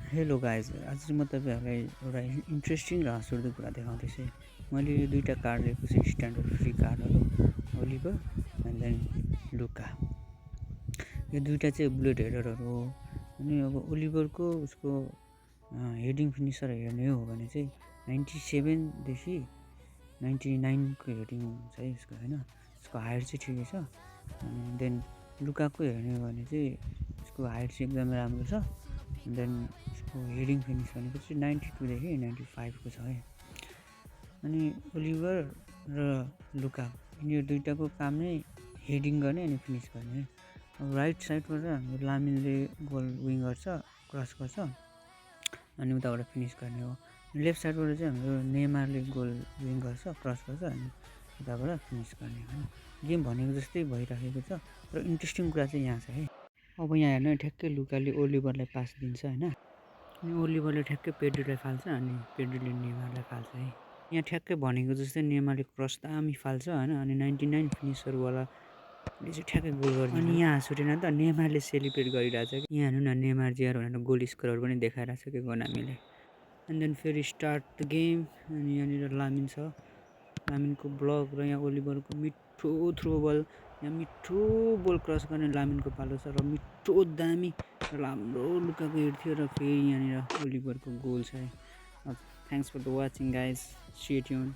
Hello guys, आज चाहिँ म तपाईँहरूलाई एउटा इन्ट्रेस्टिङ र हाँसउठ्दो कुरा देखाउँदैछु। मैले यो दुईवटा कार्ड लिएको छु, स्ट्यान्डर्ड फ्री कार्डहरू, ओलिभर एन्ड देन लुका। यो दुईवटा चाहिँ बुलेट हेडरहरू हो। अनि अब ओलिभरको उसको हेडिङ फिनिसर हेर्ने हो भने चाहिँ 97देखि 99को हेडिङ हुन्छ है उसको, होइन। उसको हाइट चाहिँ ठिकै छ। अनि देन लुकाको हेर्ने हो भने चाहिँ उसको हाइट चाहिँ एकदमै राम्रो छ। देन उसको हेडिङ फिनिस भनेको चाहिँ 92देखि 95को छ है। अनि ओलिभर र लुका यो दुइटाको काम नै हेडिङ गर्ने अनि फिनिस गर्ने है। अब राइट साइडबाट हाम्रो लामिनले गोल विङ गर्छ, क्रस गर्छ अनि उताबाट फिनिस गर्ने हो। लेफ्ट साइडबाट चाहिँ हाम्रो नेमारले गोल विङ गर्छ, क्रस गर्छ अनि उताबाट फिनिस गर्ने हो। गेम भनेको जस्तै भइराखेको छ र इन्ट्रेस्टिङ कुरा चाहिँ यहाँ छ है। अब यहाँ हेर्नु ठ्याक्कै लुकाले ओलिभरलाई पास दिन्छ, होइन। अनि ओलिभरले ठ्याक्कै पेड्रोलाई फाल्छ अनि पेड्रोले नेमारलाई फाल्छ है। यहाँ ठ्याक्कै भनेको जस्तै नेमारले क्रस दामी फाल्छ, होइन। अनि 99 फिनिसरवालाले चाहिँ ठ्याक्कै गोल गरिदिन्छ। अनि यहाँ हाँस उठेन त, नेमारले सेलिब्रेट गरिरहेछ कि यहाँ हेर्नु न, नेमार जियर भनेर गोल स्कोरहरू पनि देखाइरहेछ कि गोनामीले। एन्ड देन फेरि स्टार्ट द गेम। अनि यहाँनिर लामिन छ, लामिनको ब्लक र यहाँ ओलिभरको मिठो थ्रो बल, यहाँ मिठो बल क्रस गर्ने लामिनको पालो छ र मिठो दामी र राम्रो लुकाको हेड थियो र फेरि यहाँनिर ओलिभरको गोल छ है। Thanks for the watching guys, stay tune.